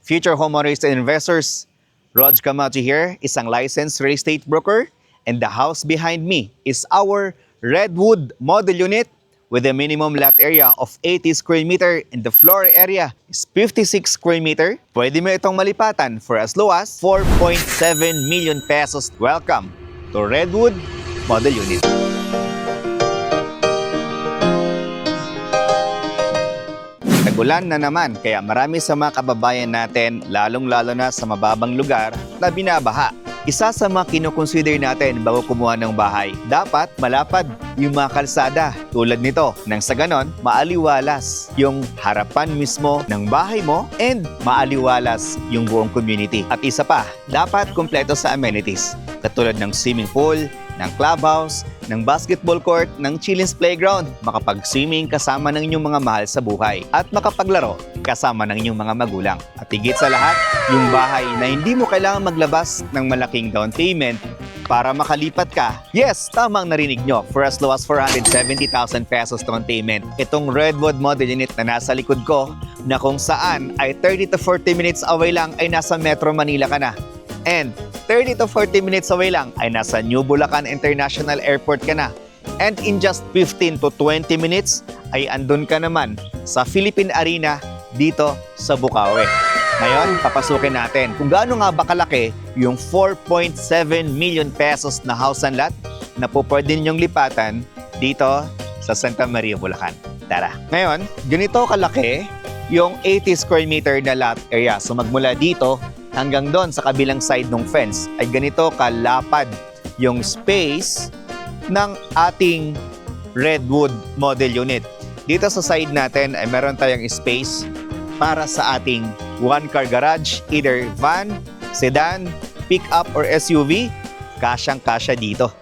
future homeowners and investors. Rog Camacho here, isang licensed real estate broker, and the house behind me is our Redwood model unit with a minimum lot area of 80 square meter and the floor area is 56 square meter. Pwede mo itong malipatan for as low as 4.7 million pesos. Welcome to Redwood model unit. Tag-ulan na naman, kaya marami sa mga kababayan natin, lalong-lalo na sa mababang lugar, na binabaha. Isa sa mga kinukonsider natin bago kumuha ng bahay, dapat malapad yung mga kalsada tulad nito. Nang sa ganon, maaliwalas yung harapan mismo ng bahay mo and maaliwalas yung buong community. At isa pa, dapat kumpleto sa amenities katulad ng swimming pool, ng clubhouse, ng basketball court, ng children's playground, makapag-swimming kasama ng inyong mga mahal sa buhay, at makapaglaro kasama ng inyong mga magulang. At higit sa lahat, yung bahay na hindi mo kailangan maglabas ng malaking down payment para makalipat ka. Yes, tamang narinig nyo, for as low as 470,000 pesos down payment. Itong Redwood model unit na nasa likod ko, na kung saan ay 30 to 40 minutes away lang ay nasa Metro Manila ka na. And 30 to 40 minutes away lang ay nasa New Bulacan International Airport ka na. And in just 15 to 20 minutes ay andun ka naman sa Philippine Arena dito sa Bukawi. Ngayon, papasukin natin kung gaano nga ba kalaki yung 4.7 million pesos na house and lot na po pwede ninyong lipatan dito sa Santa Maria, Bulacan. Tara! Ngayon, ganito kalaki yung 80 square meter na lot area. So magmula dito hanggang doon sa kabilang side ng fence ay ganito kalapad yung space ng ating Redwood model unit. Dito sa side natin ay meron tayong space para sa ating one-car garage, either van, sedan, pick-up, or SUV. Kasyang-kasya dito.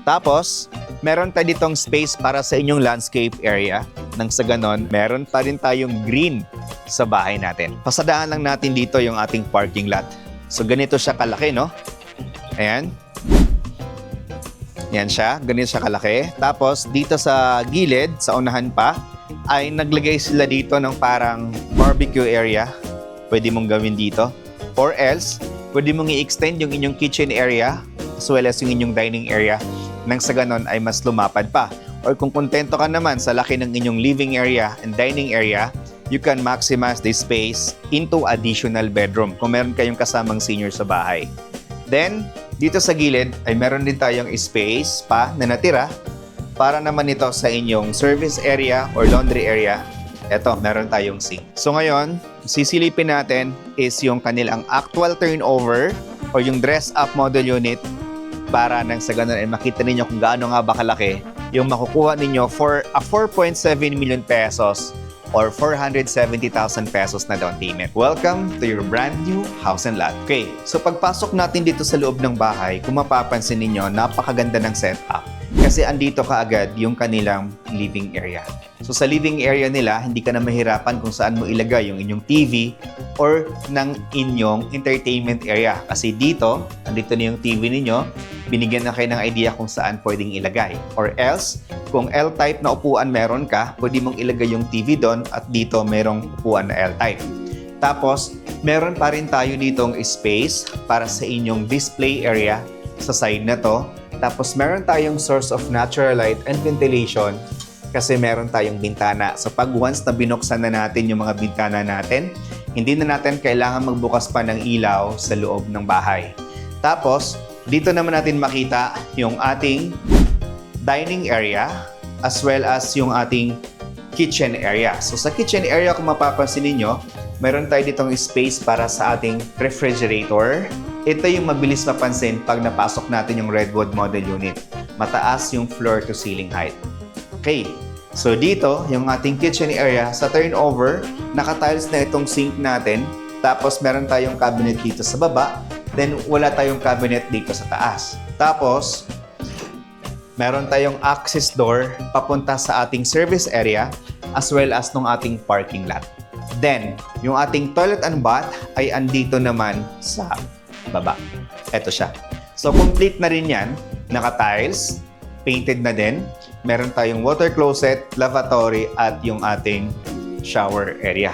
Tapos, meron tayo ditong space para sa inyong landscape area. Nang sa ganon, meron pa rin tayong green sa bahay natin. Pasadahan lang natin dito yung ating parking lot. So, ganito siya kalaki, no? Ayan. Yan siya. Ganito siya kalaki. Tapos, dito sa gilid, sa unahan pa, ay naglagay sila dito ng parang barbecue area. Pwede mong gawin dito. Or else, pwede mong i-extend yung inyong kitchen area as well as yung inyong dining area. Nang sa ganon ay mas lumapad pa. Or kung kontento ka naman sa laki ng inyong living area and dining area, you can maximize the space into additional bedroom kung meron kayong kasamang senior sa bahay. Then, dito sa gilid ay meron din tayong space pa na natira para naman ito sa inyong service area or laundry area. Eto, meron tayong sink. So ngayon, sisilipin natin is yung kanilang actual turnover or yung dress-up model unit para nang sa ganun ay makita ninyo kung gaano nga ba kalaki yung makukuha ninyo for a 4.7 million pesos or 470,000 pesos na down payment. Welcome to your brand new house and lot. Okay, so pagpasok natin dito sa loob ng bahay, kung mapapansin ninyo, napakaganda ng setup. Kasi andito kaagad yung kanilang living area. So sa living area nila, hindi ka na mahirapan kung saan mo ilagay yung inyong TV or ng inyong entertainment area. Kasi dito, andito na yung TV ninyo, binigyan na kayo ng idea kung saan pwedeng ilagay. Or else, kung L-type na upuan meron ka, pwede mong ilagay yung TV doon at dito merong upuan na L-type. Tapos, meron pa rin tayo ditong space para sa inyong display area sa side na to. Tapos meron tayong source of natural light and ventilation kasi meron tayong bintana. So pag once na binuksan na natin yung mga bintana natin, hindi na natin kailangan magbukas pa ng ilaw sa loob ng bahay. Tapos, dito naman natin makita yung ating dining area as well as yung ating kitchen area. So sa kitchen area, kung mapapansin ninyo, meron tayo ditong space para sa ating refrigerator. Ito yung mabilis mapansin pag napasok natin yung Redwood model unit. Mataas yung floor to ceiling height. Okay, so dito, yung ating kitchen area, sa turnover, naka-tiles na itong sink natin. Tapos meron tayong cabinet dito sa baba. Then wala tayong cabinet dito sa taas. Tapos, meron tayong access door papunta sa ating service area as well as nung ating parking lot. Then, yung ating toilet and bath ay andito naman sa baba. Ito siya. So, complete na rin yan. Naka-tiles, painted na din. Meron tayong water closet, lavatory, at yung ating shower area.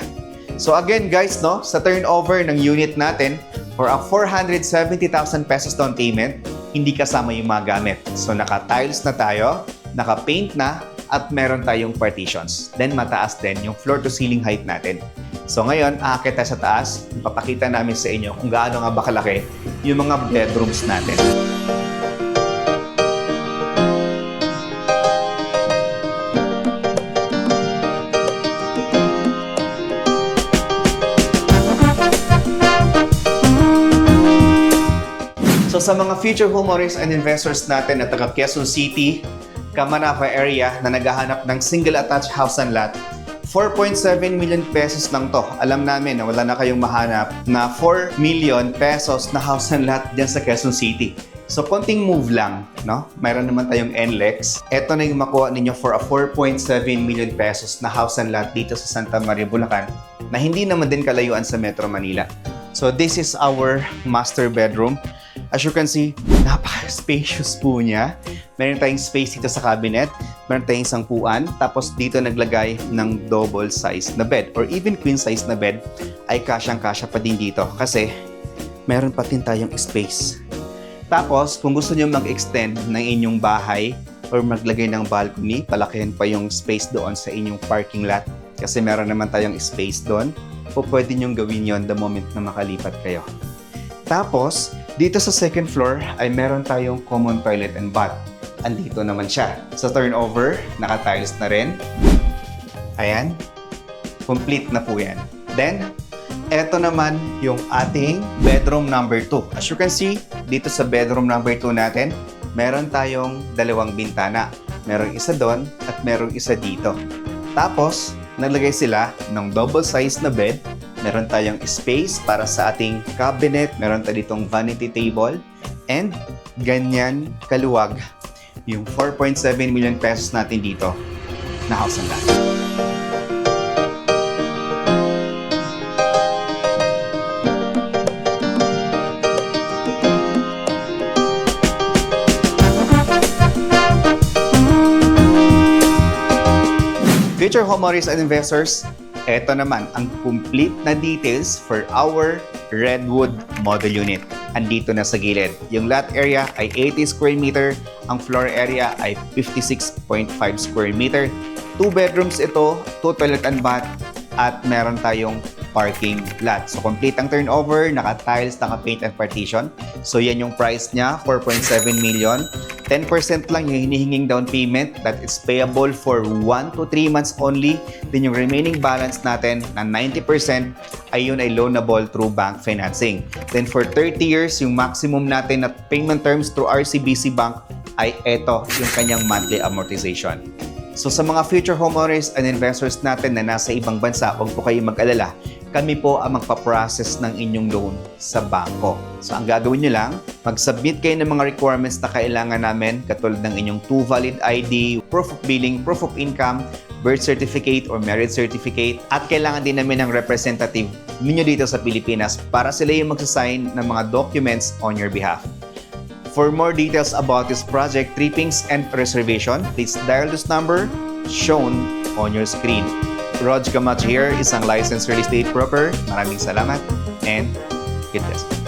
So again guys, no, sa turnover ng unit natin, for a 470,000 pesos down payment, hindi kasama yung mga gamit. So naka-tiles na tayo, naka-paint na, at meron tayong partitions. Then mataas din yung floor to ceiling height natin. So ngayon, aakit tayo sa taas, papakita namin sa inyo kung gaano nga ba kalaki yung mga bedrooms natin. So sa mga future homeowners and investors natin na taga Quezon City, Kamanapa area na naghahanap ng single attached house and lot, 4.7 million pesos lang to. Alam namin na wala na kayong mahanap na 4 million pesos na house and lot dyan sa Quezon City. So konting move lang, no? Mayroon naman tayong NLEX. Ito na yung makuha ninyo for a 4.7 million pesos na house and lot dito sa Santa Maria, Bulacan, na hindi naman din kalayuan sa Metro Manila. So this is our master bedroom. As you can see, napaka-spacious po niya. Meron tayong space dito sa cabinet, meron tayong sangpuan, tapos dito naglagay ng double size na bed or even queen size na bed ay kasyang-kasya pa din dito kasi meron pa din tayong space. Tapos, kung gusto niyo mag-extend ng inyong bahay or maglagay ng balcony, palakihin pa yung space doon sa inyong parking lot kasi meron naman tayong space doon, o pwede niyong gawin yon the moment na makalipat kayo. Tapos, dito sa second floor ay meron tayong common toilet and bath. Andito naman siya. Sa turnover, naka-tiles na rin. Ayan. Complete na po yan. Then, eto naman yung ating bedroom number 2. As you can see, dito sa bedroom number 2 natin, meron tayong dalawang bintana. Merong isa doon at merong isa dito. Tapos, naglagay sila ng double size na bed. Meron tayong space para sa ating cabinet. Meron tayo ditong vanity table. And ganyan kaluwag yung 4.7 million pesos natin dito na house and lot. Future homeowners and investors, ito naman ang complete na details for our Redwood model unit. Andito na sa gilid. Yung lot area ay 80 square meter, ang floor area ay 56.5 square meter. 2 bedrooms ito, 2 toilet and bath, at meron tayong parking lot. So complete ang turnover, naka-tiles, naka-paint and partition. So yan yung price niya, 4.7 million. 10% lang yung hinihinging down payment that is payable for 1 to 3 months only. Then yung remaining balance natin na 90% ay yun ay loanable through bank financing. Then for 30 years, yung maximum natin na payment terms through RCBC Bank ay eto yung kanyang monthly amortization. So sa mga future homeowners and investors natin na nasa ibang bansa, huwag po kayong mag-alala. Kami po ang magpa-process ng inyong loan sa bangko. So ang gagawin nyo lang, mag-submit kayo ng mga requirements na kailangan namin katulad ng inyong 2 valid ID, proof of billing, proof of income, birth certificate or marriage certificate, at kailangan din namin ng representative ninyo dito sa Pilipinas para sila yung magsasign ng mga documents on your behalf. For more details about this project, trippings and reservation, please dial this number shown on your screen. Rog Camacho here, isang licensed real estate broker. Maraming salamat and good bless.